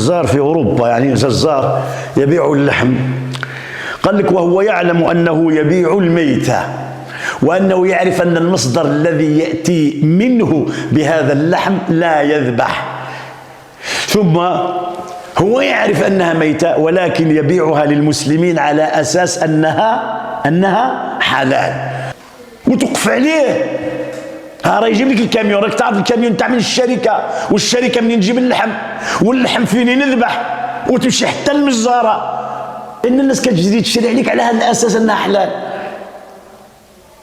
جزار في أوروبا، يعني جزار يبيع اللحم، قال لك وهو يعلم أنه يبيع الميتة، وأنه يعرف أن المصدر الذي يأتي منه بهذا اللحم لا يذبح، ثم هو يعرف أنها ميتة ولكن يبيعها للمسلمين على أساس أنها حلال، وتوقف عليه. راه يجيب لك الكاميون، راك تعرف الكاميون تاع من الشركة، والشركة منين تجيب اللحم، واللحم فين يذبح، وتمشي حتى المجزرة، لأن الناس كتجي تشري عليك على هذا الأساس أنها حلال،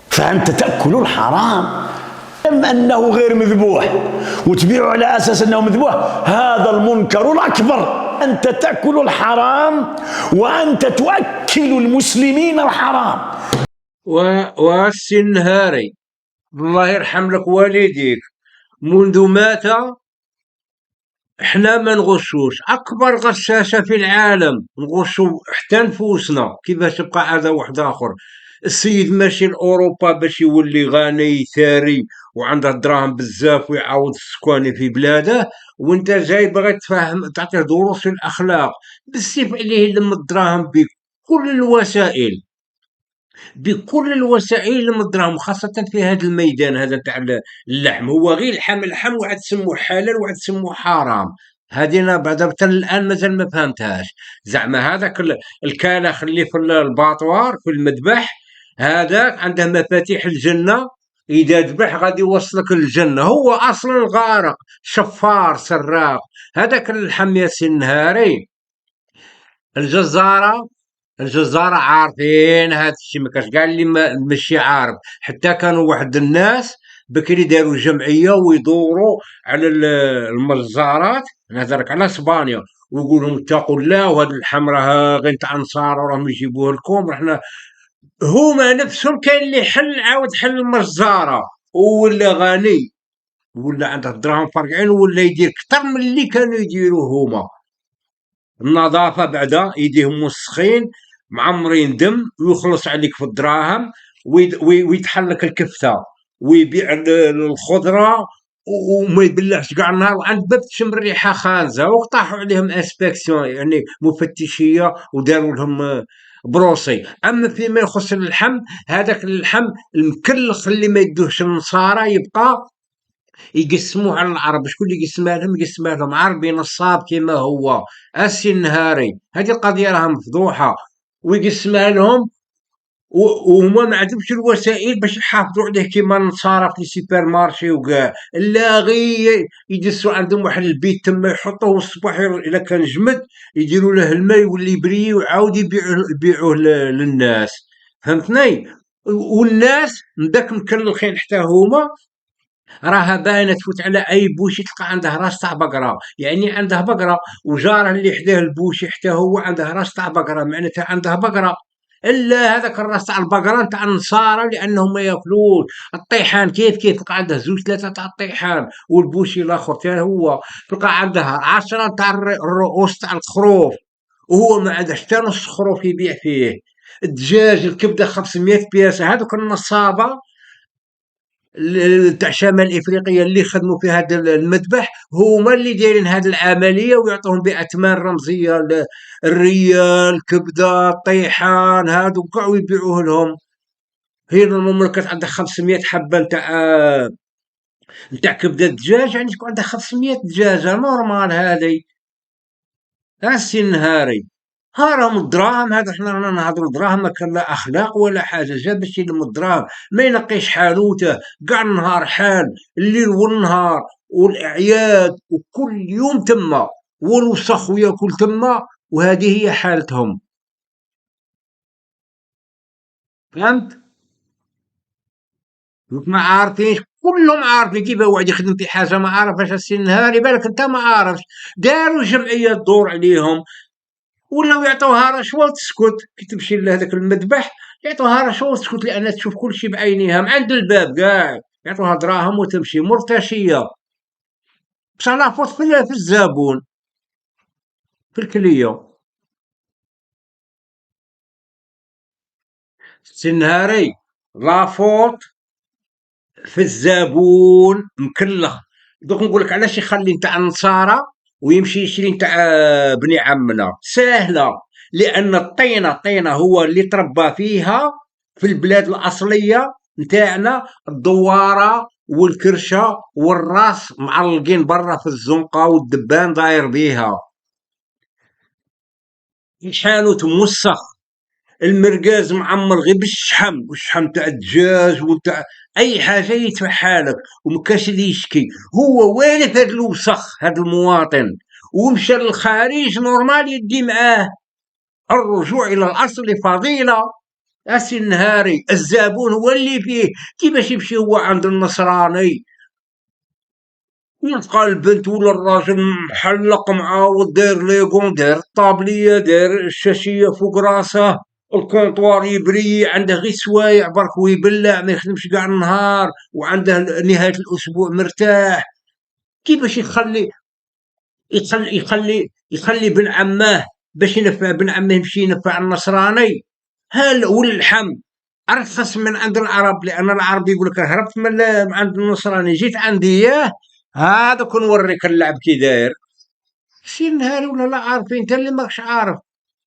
فأنت تأكل الحرام. أم أنه غير مذبوح وتبيعه على أساس أنه مذبوح، هذا المنكر الأكبر. أنت تأكل الحرام وأنت تؤكل المسلمين الحرام. والسنهاري الله يرحم لك والديك منذ مات احنا ما نغشوش، اكبر غشاشه في العالم نغشو حتى نفوسنا. كيفاش تبقى هذا واحد اخر السيد ماشي لاوروبا باش يولي غني ثري وعنده دراهم بزاف ويعاود السكاني في بلاده، وانت جاي باغي تفهم تعطيه دروس في الاخلاق بالسيف عليه لم الدراهم بكل الوسائل، بكل الوسائل لم الدراهم، خاصة في هذا الميدان هذا تاع اللحم. هو غير اللحم واحد تسموه حلال وواحد تسموه حرام. هذه انا بعد حتى الان مازال ما فهمتهاش. زعما هذاك الكالخ اللي في الباطوار في المذبح هذاك عنده مفاتيح الجنة، اذا ذبح غادي يوصلك للجنة، هو اصلا غارق شفار سراق. هذاك اللحم يا سي النهاري الجزارة، الجزارة عارفين هاد الشي، ما كاش كاع اللي ماشي عارف. حتى كانوا واحد الناس بكري داروا جمعية ويدوروا على المجزارات، نهضرك على اسبانيا، ويقول لهم اتقوا الله وهاد اللحم راه غير تاع انصار وراهم يجيبوه لكم. رحنا هما نفسهم كاين اللي حل عاود حل المجزارة ولا غني ولا عنده دراهم فرقعين ولا يدير كتر من اللي كانوا يديروه هما. النظافة بعدا يديهم موسخين معمرين دم، ويخلص عليك في الدراهم ويطحن لك الكفتة ويبيع الخضرة وما يبلعش كاع النهار، وعند باب تشم الريحة خانزة، وطاحوا عليهم اسبكسيون يعني مفتشية وداروا لهم بروسي. اما فيما يخص اللحم، هذاك اللحم المكلخ اللي ما يدوهش النصارى يبقى يقسموه على العرب. شكون اللي يقسمها لهم؟ يقسمها لهم عربي نصاب كيما هو السي النهاري. هذه القضيه راها مفضوحه، ويقسمها لهم وهما ما عندهمش الوسائل باش يحافظوا عليه كيما النصارى في السوبر مارشي وكاع، لا غير يدسوا عندهم واحد البيت تما يحطوه الصباح الا كان جمد يديروا له الماء يولي يبري ويعاود يبيعوه للناس. فهمتني؟ والناس من داك مكلخين حتى هما راها باينه، تفوت على اي بوشي تلقى عنده راس تاع بقره، يعني عنده بقره، وجاره اللي حداه البوشي حتى هو عنده راس تاع بقره، معناتها عنده بقره. الا هذاك الراس تاع البقره نتاع النصارى لانهم ما ياكلوش الطيحان. كيف تلقى عنده زوج ثلاثه تاع الطيحان، والبوشي الاخر حتى هو تلقى عنده 10 تاع الرؤوس تاع الخروف، وهو ما عندهش حتى نص خروف يبيع فيه. الدجاج الكبده 500 بياسه. هذوك النصابه تاع شمال افريقيا اللي خدموا في هذا المذبح هما اللي دايرين هذه العمليه، ويعطوهم باثمان رمزيه الريال كبده الطيحان هادو كاع ويبيعوه لهم. هي المملكه عندها 500 حبه نتاع كبده الدجاج، يعني تكون عندها 500 دجاجه نورمال هذه. السي النهاري ها راهم الدراهم، هذا حنا رانا نهضروا دراهم، ما كان لا اخلاق ولا حاجه، جا باش يلم الدراهم ما ينقيش حانوته كاع النهار حال، الليل والنهار والاعياد وكل يوم تما، والوسخ وياكل تما، وهذه هي حالتهم. فهمت؟ دوك ما عارفينش، كلهم عارفين. كيف واحد يخدم في حاجه ما عارفهاش السي النهاري؟ بالك انت ما عارفش. داروا جمعيه تدور عليهم ولاو يعطوها رشوة وتسكت. كي تمشي لهذاك المذبح يعطوها رشوة وتسكت، لأنها تشوف كلشي بعينيها من عند الباب كاع، يعطوها دراهم وتمشي مرتشية. بصح لافوت في الزبون، في الكلية. سي النهاري لافوت في الزبون مكلخ. دوك نقولك علاش يخلي نتاع النصارى ويمشي يشري نتاع بني عمنا ساهله، لان الطينه هو اللي تربى فيها في البلاد الاصليه نتاعنا. الدواره والكرشه والراس معلقين برا في الزنقه والدبان داير بيها. الحانوت موسخ، المرقاز معمر غير بالشحم، والشحم تاع الدجاج وتاع اي حاجه يدفعها لك، ومكاش اللي يشكي. هو والف هذا الوسخ هذا المواطن، ومشى للخارج نورمال يدي معاه. الرجوع الى الاصل فضيله. اسي النهاري الزبون هو اللي فيه. كيفاش يمشي هو عند النصراني يلقى البنت ولا الراجل محلق معاه داير ليغون، داير الطابليه، داير الشاشيه فوق راسه، الكونطوار يبري، عنده غير سوايع برك ويبلع ما يخدمش كاع النهار، وعنده نهايه الاسبوع مرتاح. كيفاش يخلي بن عماه باش ينفع بن عمه يمشي ينفع النصراني؟ هل واللحم ارخص من عند العرب؟ لان العرب يقول لك هربت من عند النصراني جيت عندي اياه، هذا كون نوريك اللعب كي داير. شي نهار ولا لا عارفين انت اللي ماكش عارف.